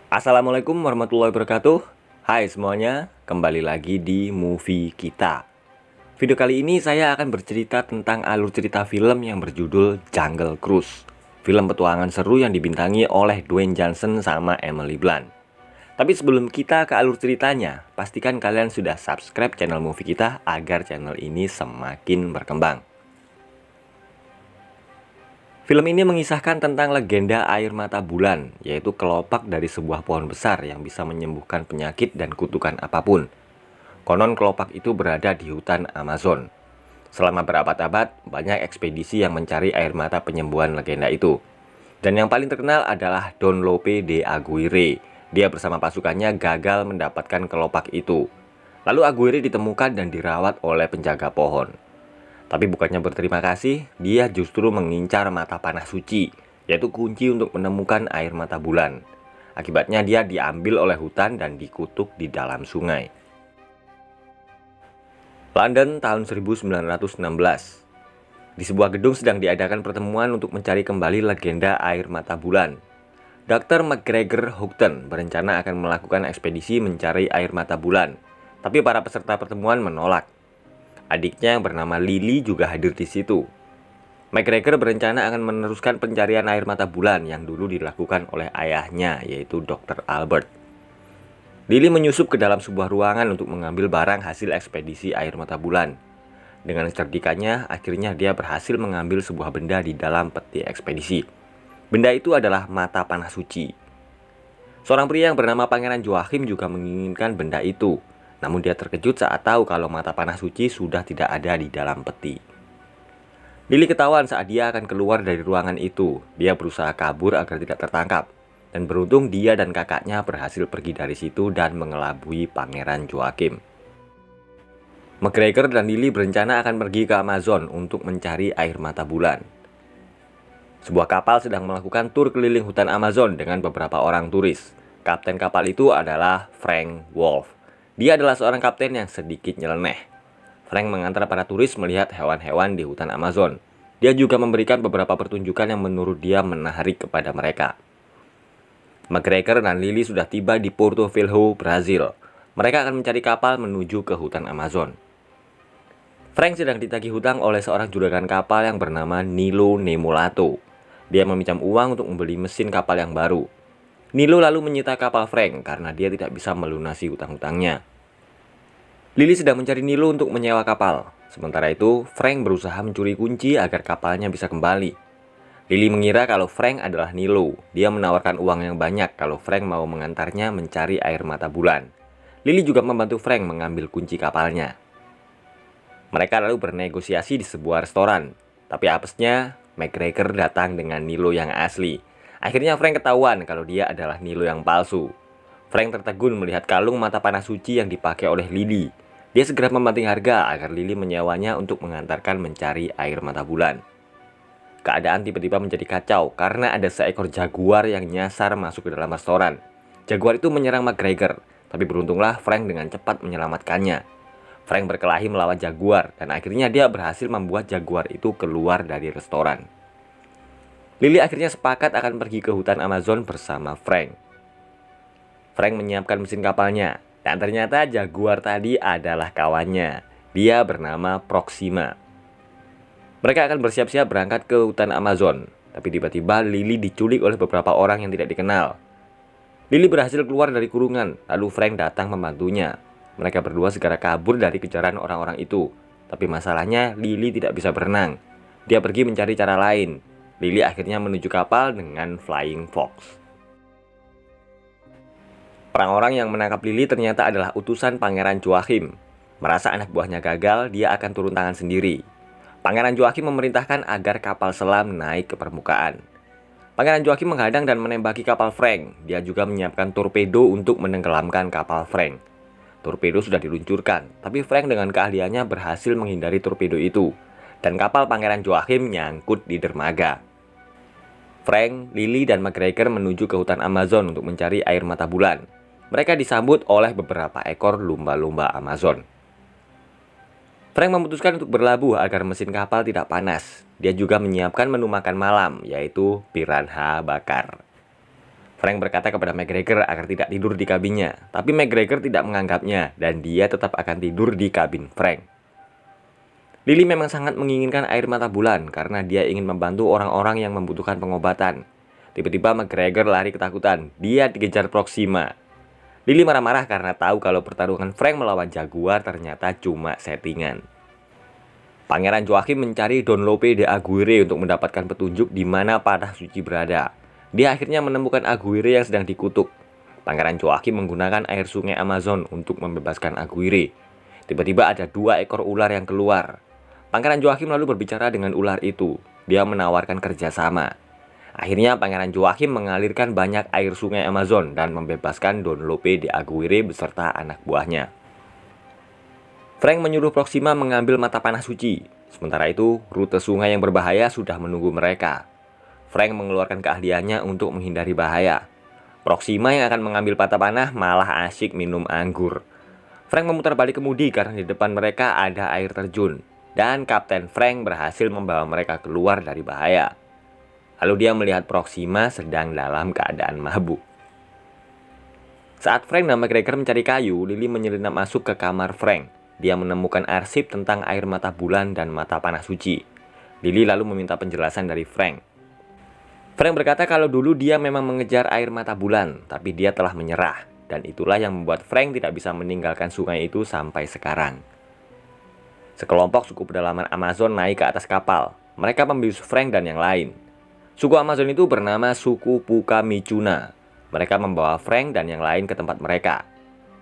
Assalamualaikum warahmatullahi wabarakatuh. Hai semuanya, kembali lagi di Movie Kita. Video kali ini saya akan bercerita tentang alur cerita film yang berjudul Jungle Cruise. Film petualangan seru yang dibintangi oleh Dwayne Johnson sama Emily Blunt. Tapi sebelum kita ke alur ceritanya, pastikan kalian sudah subscribe channel Movie Kita agar channel ini semakin berkembang. Film ini mengisahkan tentang legenda air mata bulan, yaitu kelopak dari sebuah pohon besar yang bisa menyembuhkan penyakit dan kutukan apapun. Konon kelopak itu berada di hutan Amazon. Selama berabad-abad, banyak ekspedisi yang mencari air mata penyembuhan legenda itu. Dan yang paling terkenal adalah Don Lope de Aguirre. Dia bersama pasukannya gagal mendapatkan kelopak itu. Lalu Aguirre ditemukan dan dirawat oleh penjaga pohon. Tapi bukannya berterima kasih, dia justru mengincar mata panah suci, yaitu kunci untuk menemukan air mata bulan. Akibatnya dia diambil oleh hutan dan dikutuk di dalam sungai. London tahun 1916. Di sebuah gedung sedang diadakan pertemuan untuk mencari kembali legenda air mata bulan. Dr. McGregor Houghton berencana akan melakukan ekspedisi mencari air mata bulan, tapi para peserta pertemuan menolak. Adiknya yang bernama Lily juga hadir di situ. McGregor berencana akan meneruskan pencarian air mata bulan yang dulu dilakukan oleh ayahnya, yaitu Dr. Albert. Lily menyusup ke dalam sebuah ruangan untuk mengambil barang hasil ekspedisi air mata bulan. Dengan kecerdikannya, akhirnya dia berhasil mengambil sebuah benda di dalam peti ekspedisi. Benda itu adalah mata panah suci. Seorang pria yang bernama Pangeran Joachim juga menginginkan benda itu. Namun dia terkejut saat tahu kalau mata panah suci sudah tidak ada di dalam peti. Lily ketahuan saat dia akan keluar dari ruangan itu. Dia berusaha kabur agar tidak tertangkap. Dan beruntung dia dan kakaknya berhasil pergi dari situ dan mengelabui Pangeran Joachim. McGregor dan Lily berencana akan pergi ke Amazon untuk mencari air mata bulan. Sebuah kapal sedang melakukan tur keliling hutan Amazon dengan beberapa orang turis. Kapten kapal itu adalah Frank Wolf. Dia adalah seorang kapten yang sedikit nyeleneh. Frank mengantar para turis melihat hewan-hewan di hutan Amazon. Dia juga memberikan beberapa pertunjukan yang menurut dia menarik kepada mereka. McGregor dan Lily sudah tiba di Porto Velho, Brazil. Mereka akan mencari kapal menuju ke hutan Amazon. Frank sedang ditagih hutang oleh seorang juragan kapal yang bernama Nilo Nemolato. Dia meminjam uang untuk membeli mesin kapal yang baru. Nilo lalu menyita kapal Frank karena dia tidak bisa melunasi hutang-hutangnya. Lily sedang mencari Nilo untuk menyewa kapal. Sementara itu, Frank berusaha mencuri kunci agar kapalnya bisa kembali. Lily mengira kalau Frank adalah Nilo. Dia menawarkan uang yang banyak kalau Frank mau mengantarnya mencari air mata bulan. Lily juga membantu Frank mengambil kunci kapalnya. Mereka lalu bernegosiasi di sebuah restoran. Tapi apesnya, McGregor datang dengan Nilo yang asli. Akhirnya Frank ketahuan kalau dia adalah Nilo yang palsu. Frank tertegun melihat kalung mata panah suci yang dipakai oleh Lily. Dia segera membanting harga agar Lily menyewanya untuk mengantarkan mencari air mata bulan. Keadaan tiba-tiba menjadi kacau karena ada seekor jaguar yang nyasar masuk ke dalam restoran. Jaguar itu menyerang McGregor, tapi beruntunglah Frank dengan cepat menyelamatkannya. Frank berkelahi melawan jaguar dan akhirnya dia berhasil membuat jaguar itu keluar dari restoran. Lily akhirnya sepakat akan pergi ke hutan Amazon bersama Frank. Frank menyiapkan mesin kapalnya, dan ternyata jaguar tadi adalah kawannya. Dia bernama Proxima. Mereka akan bersiap-siap berangkat ke hutan Amazon, tapi tiba-tiba Lily diculik oleh beberapa orang yang tidak dikenal. Lily berhasil keluar dari kurungan, lalu Frank datang membantunya. Mereka berdua segera kabur dari kejaran orang-orang itu, tapi masalahnya Lily tidak bisa berenang. Dia pergi mencari cara lain. Lily akhirnya menuju kapal dengan Flying Fox. Orang-orang yang menangkap Lily ternyata adalah utusan Pangeran Joachim. Merasa anak buahnya gagal, dia akan turun tangan sendiri. Pangeran Joachim memerintahkan agar kapal selam naik ke permukaan. Pangeran Joachim menghadang dan menembaki kapal Frank. Dia juga menyiapkan torpedo untuk menenggelamkan kapal Frank. Torpedo sudah diluncurkan, tapi Frank dengan keahliannya berhasil menghindari torpedo itu. Dan kapal Pangeran Joachim nyangkut di dermaga. Frank, Lily, dan McGregor menuju ke hutan Amazon untuk mencari air mata bulan. Mereka disambut oleh beberapa ekor lumba-lumba Amazon. Frank memutuskan untuk berlabuh agar mesin kapal tidak panas. Dia juga menyiapkan menu makan malam, yaitu piranha bakar. Frank berkata kepada McGregor agar tidak tidur di kabinnya, tapi McGregor tidak menganggapnya dan dia tetap akan tidur di kabin Frank. Lily memang sangat menginginkan air mata bulan karena dia ingin membantu orang-orang yang membutuhkan pengobatan. Tiba-tiba McGregor lari ketakutan, dia dikejar Proxima. Lily marah-marah karena tahu kalau pertarungan Frank melawan Jaguar ternyata cuma settingan. Pangeran Joachim mencari Don Lope de Aguirre untuk mendapatkan petunjuk di mana panah suci berada. Dia akhirnya menemukan Aguirre yang sedang dikutuk. Pangeran Joachim menggunakan air sungai Amazon untuk membebaskan Aguirre. Tiba-tiba ada 2 ekor ular yang keluar. Pangeran Joachim lalu berbicara dengan ular itu. Dia menawarkan kerjasama. Akhirnya Pangeran Joachim mengalirkan banyak air sungai Amazon dan membebaskan Don Lope de Aguirre beserta anak buahnya. Frank menyuruh Proxima mengambil mata panah suci. Sementara itu, rute sungai yang berbahaya sudah menunggu mereka. Frank mengeluarkan keahliannya untuk menghindari bahaya. Proxima yang akan mengambil mata panah malah asyik minum anggur. Frank memutar balik kemudi karena di depan mereka ada air terjun. Dan Kapten Frank berhasil membawa mereka keluar dari bahaya. Lalu dia melihat Proxima sedang dalam keadaan mabuk. Saat Frank dan McGregor mencari kayu, Lily menyelinap masuk ke kamar Frank. Dia menemukan arsip tentang air mata bulan dan mata panah suci. Lily lalu meminta penjelasan dari Frank. Frank berkata kalau dulu dia memang mengejar air mata bulan, tapi dia telah menyerah. Dan itulah yang membuat Frank tidak bisa meninggalkan sungai itu sampai sekarang. Sekelompok suku pedalaman Amazon naik ke atas kapal. Mereka membius Frank dan yang lain. Suku Amazon itu bernama suku Pukamicuna. Mereka membawa Frank dan yang lain ke tempat mereka.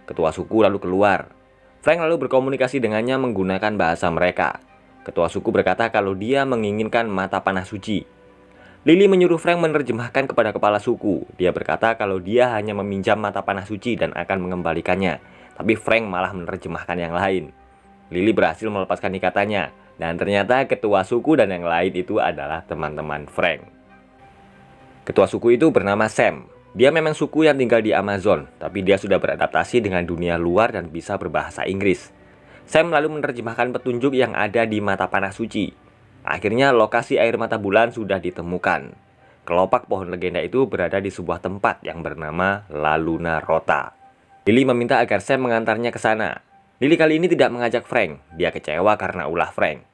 Ketua suku lalu keluar. Frank lalu berkomunikasi dengannya menggunakan bahasa mereka. Ketua suku berkata kalau dia menginginkan mata panah suci. Lily menyuruh Frank menerjemahkan kepada kepala suku. Dia berkata kalau dia hanya meminjam mata panah suci dan akan mengembalikannya. Tapi Frank malah menerjemahkan yang lain. Lily berhasil melepaskan ikatannya, dan ternyata ketua suku dan yang lain itu adalah teman-teman Frank. Ketua suku itu bernama Sam. Dia memang suku yang tinggal di Amazon, tapi dia sudah beradaptasi dengan dunia luar dan bisa berbahasa Inggris. Sam lalu menerjemahkan petunjuk yang ada di mata panah suci. Akhirnya lokasi air mata bulan sudah ditemukan. Kelopak pohon legenda itu berada di sebuah tempat yang bernama La Luna Rota. Lily meminta agar Sam mengantarnya ke sana. Lily kali ini tidak mengajak Frank, dia kecewa karena ulah Frank.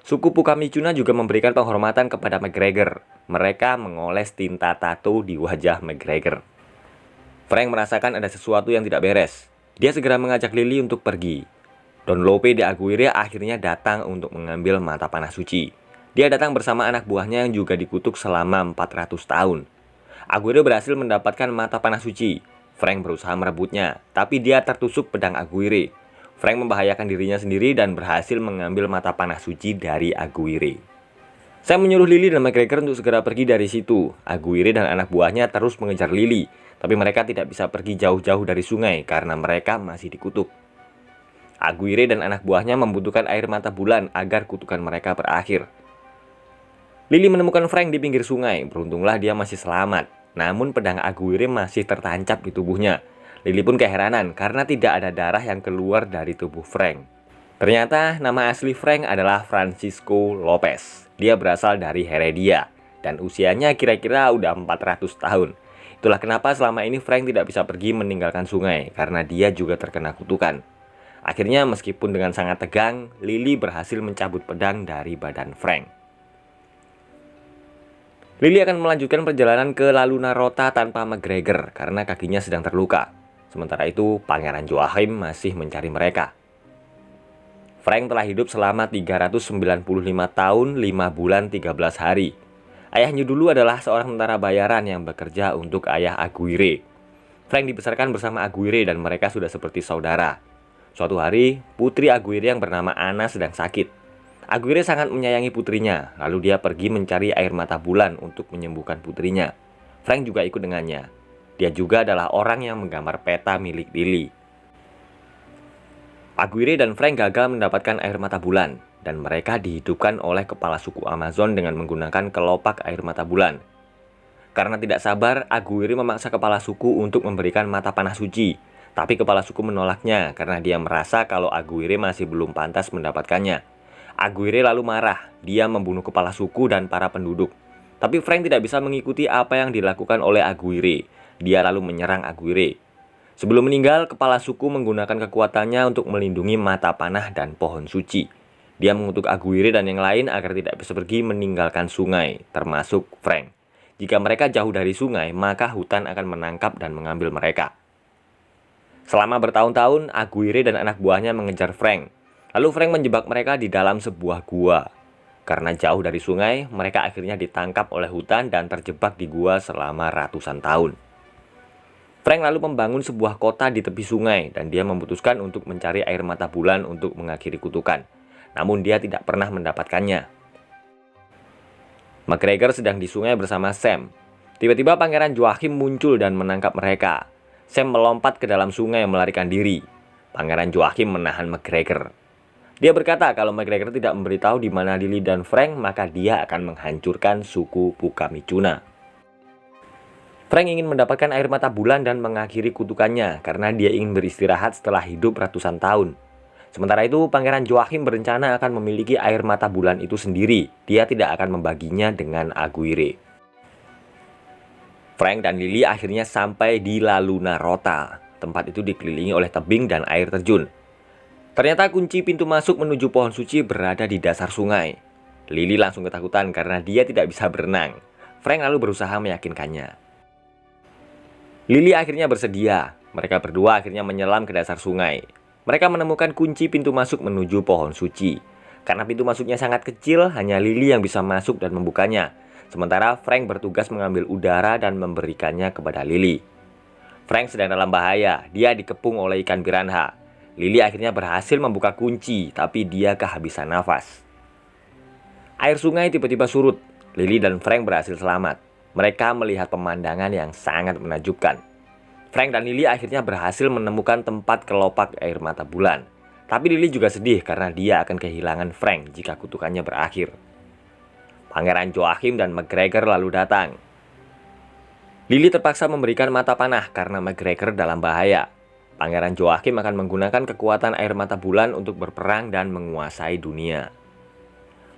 Suku Pukamicuna juga memberikan penghormatan kepada McGregor. Mereka mengoles tinta tato di wajah McGregor. Frank merasakan ada sesuatu yang tidak beres. Dia segera mengajak Lily untuk pergi. Don Lope de Aguirre akhirnya datang untuk mengambil mata panah suci. Dia datang bersama anak buahnya yang juga dikutuk selama 400 tahun. Aguirre berhasil mendapatkan mata panah suci. Frank berusaha merebutnya, tapi dia tertusuk pedang Aguirre. Frank membahayakan dirinya sendiri dan berhasil mengambil mata panah suci dari Aguirre. Saya menyuruh Lily dan McGregor untuk segera pergi dari situ. Aguirre dan anak buahnya terus mengejar Lily, tapi mereka tidak bisa pergi jauh-jauh dari sungai karena mereka masih dikutuk. Aguirre dan anak buahnya membutuhkan air mata bulan agar kutukan mereka berakhir. Lily menemukan Frank di pinggir sungai. Beruntunglah dia masih selamat. Namun pedang Aguirre masih tertancap di tubuhnya. Lily pun keheranan karena tidak ada darah yang keluar dari tubuh Frank. Ternyata nama asli Frank adalah Francisco Lopez. Dia berasal dari Heredia dan usianya kira-kira udah 400 tahun. Itulah kenapa selama ini Frank tidak bisa pergi meninggalkan sungai karena dia juga terkena kutukan. Akhirnya meskipun dengan sangat tegang, Lily berhasil mencabut pedang dari badan Frank. Lily akan melanjutkan perjalanan ke La Luna Rota tanpa McGregor karena kakinya sedang terluka. Sementara itu, Pangeran Joachim masih mencari mereka. Frank telah hidup selama 395 tahun, 5 bulan, 13 hari. Ayahnya dulu adalah seorang tentara bayaran yang bekerja untuk ayah Aguirre. Frank dibesarkan bersama Aguirre dan mereka sudah seperti saudara. Suatu hari, putri Aguirre yang bernama Anna sedang sakit. Aguirre sangat menyayangi putrinya, lalu dia pergi mencari air mata bulan untuk menyembuhkan putrinya. Frank juga ikut dengannya. Dia juga adalah orang yang menggambar peta milik Lily. Aguirre dan Frank gagal mendapatkan air mata bulan, dan mereka dihidupkan oleh kepala suku Amazon dengan menggunakan kelopak air mata bulan. Karena tidak sabar, Aguirre memaksa kepala suku untuk memberikan mata panah suci. Tapi kepala suku menolaknya karena dia merasa kalau Aguirre masih belum pantas mendapatkannya. Aguirre lalu marah, dia membunuh kepala suku dan para penduduk. Tapi Frank tidak bisa mengikuti apa yang dilakukan oleh Aguirre. Dia lalu menyerang Aguirre. Sebelum meninggal, kepala suku menggunakan kekuatannya untuk melindungi mata panah dan pohon suci. Dia mengutuk Aguirre dan yang lain agar tidak bisa pergi meninggalkan sungai, termasuk Frank. Jika mereka jauh dari sungai, maka hutan akan menangkap dan mengambil mereka. Selama bertahun-tahun, Aguirre dan anak buahnya mengejar Frank. Lalu Frank menjebak mereka di dalam sebuah gua. Karena jauh dari sungai, mereka akhirnya ditangkap oleh hutan dan terjebak di gua selama ratusan tahun. Frank lalu membangun sebuah kota di tepi sungai dan dia memutuskan untuk mencari air mata bulan untuk mengakhiri kutukan. Namun dia tidak pernah mendapatkannya. McGregor sedang di sungai bersama Sam. Tiba-tiba Pangeran Joachim muncul dan menangkap mereka. Sam melompat ke dalam sungai melarikan diri. Pangeran Joachim menahan McGregor. Dia berkata kalau McGregor tidak memberitahu di mana Lily dan Frank, maka dia akan menghancurkan suku Pukamicuna. Frank ingin mendapatkan air mata bulan dan mengakhiri kutukannya karena dia ingin beristirahat setelah hidup ratusan tahun. Sementara itu, Pangeran Joachim berencana akan memiliki air mata bulan itu sendiri. Dia tidak akan membaginya dengan Aguirre. Frank dan Lily akhirnya sampai di La Luna Rota. Tempat itu dikelilingi oleh tebing dan air terjun. Ternyata kunci pintu masuk menuju pohon suci berada di dasar sungai. Lily langsung ketakutan karena dia tidak bisa berenang. Frank lalu berusaha meyakinkannya. Lily akhirnya bersedia. Mereka berdua akhirnya menyelam ke dasar sungai. Mereka menemukan kunci pintu masuk menuju pohon suci. Karena pintu masuknya sangat kecil, hanya Lily yang bisa masuk dan membukanya. Sementara Frank bertugas mengambil udara dan memberikannya kepada Lily. Frank sedang dalam bahaya. Dia dikepung oleh ikan piranha. Lily akhirnya berhasil membuka kunci, tapi dia kehabisan nafas. Air sungai tiba-tiba surut. Lily dan Frank berhasil selamat. Mereka melihat pemandangan yang sangat menakjubkan. Frank dan Lily akhirnya berhasil menemukan tempat kelopak air mata bulan. Tapi Lily juga sedih karena dia akan kehilangan Frank jika kutukannya berakhir. Pangeran Joachim dan McGregor lalu datang. Lily terpaksa memberikan mata panah karena McGregor dalam bahaya. Pangeran Joachim akan menggunakan kekuatan air mata bulan untuk berperang dan menguasai dunia.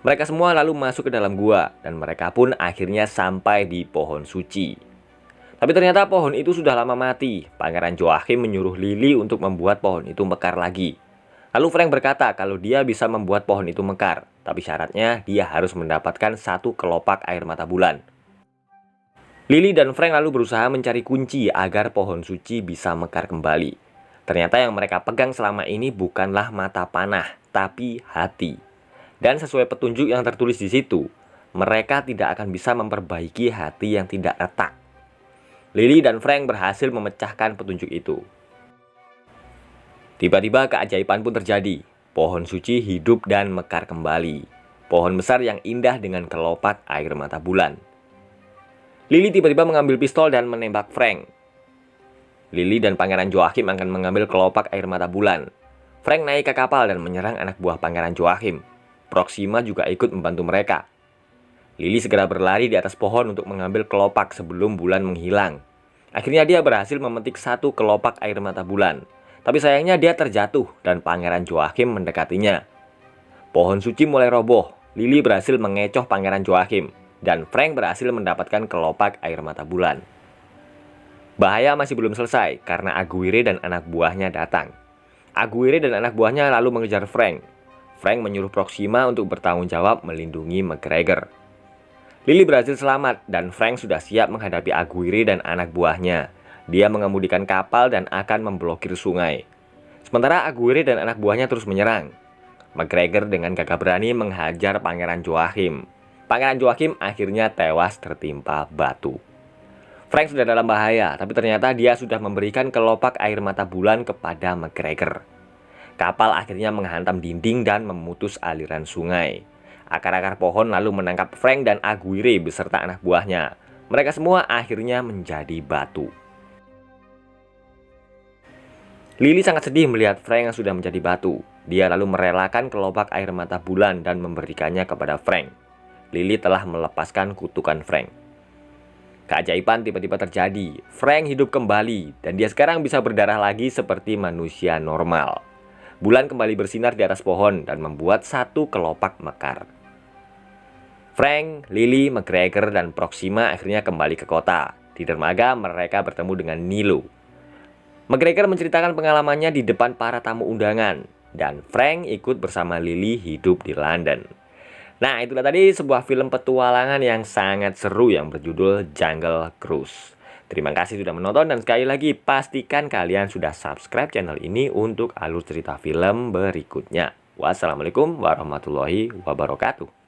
Mereka semua lalu masuk ke dalam gua dan mereka pun akhirnya sampai di pohon suci. Tapi ternyata pohon itu sudah lama mati. Pangeran Joachim menyuruh Lily untuk membuat pohon itu mekar lagi. Lalu Frank berkata kalau dia bisa membuat pohon itu mekar, tapi syaratnya dia harus mendapatkan satu kelopak air mata bulan. Lily dan Frank lalu berusaha mencari kunci agar pohon suci bisa mekar kembali. Ternyata yang mereka pegang selama ini bukanlah mata panah, tapi hati. Dan sesuai petunjuk yang tertulis di situ, mereka tidak akan bisa memperbaiki hati yang tidak retak. Lily dan Frank berhasil memecahkan petunjuk itu. Tiba-tiba keajaiban pun terjadi. Pohon suci hidup dan mekar kembali. Pohon besar yang indah dengan kelopak air mata bulan. Lily tiba-tiba mengambil pistol dan menembak Frank. Lily dan Pangeran Joachim akan mengambil kelopak air mata bulan. Frank naik ke kapal dan menyerang anak buah Pangeran Joachim. Proxima juga ikut membantu mereka. Lily segera berlari di atas pohon untuk mengambil kelopak sebelum bulan menghilang. Akhirnya dia berhasil memetik satu kelopak air mata bulan. Tapi sayangnya dia terjatuh dan Pangeran Joachim mendekatinya. Pohon suci mulai roboh. Lily berhasil mengecoh Pangeran Joachim. Dan Frank berhasil mendapatkan kelopak air mata bulan. Bahaya masih belum selesai karena Aguirre dan anak buahnya datang. Aguirre dan anak buahnya lalu mengejar Frank. Frank menyuruh Proxima untuk bertanggung jawab melindungi McGregor. Lily berhasil selamat dan Frank sudah siap menghadapi Aguirre dan anak buahnya. Dia mengemudikan kapal dan akan memblokir sungai. Sementara Aguirre dan anak buahnya terus menyerang. McGregor dengan gagah berani menghajar Pangeran Joachim. Pangeran Joachim akhirnya tewas tertimpa batu. Frank sudah dalam bahaya, tapi ternyata dia sudah memberikan kelopak air mata bulan kepada McGregor. Kapal akhirnya menghantam dinding dan memutus aliran sungai. Akar-akar pohon lalu menangkap Frank dan Aguirre beserta anak buahnya. Mereka semua akhirnya menjadi batu. Lily sangat sedih melihat Frank yang sudah menjadi batu. Dia lalu merelakan kelopak air mata bulan dan memberikannya kepada Frank. Lily telah melepaskan kutukan Frank. Keajaiban tiba-tiba terjadi. Frank hidup kembali dan dia sekarang bisa berdarah lagi seperti manusia normal. Bulan kembali bersinar di atas pohon dan membuat satu kelopak mekar. Frank, Lily, McGregor, dan Proxima akhirnya kembali ke kota. Di Di dermaga, mereka bertemu dengan Nilo. McGregor menceritakan pengalamannya di depan para tamu undangan, dan Frank ikut bersama Lily hidup di London. Nah, itulah tadi sebuah film petualangan yang sangat seru yang berjudul Jungle Cruise. Terima kasih sudah menonton, dan sekali lagi pastikan kalian sudah subscribe channel ini untuk alur cerita film berikutnya. Wassalamualaikum warahmatullahi wabarakatuh.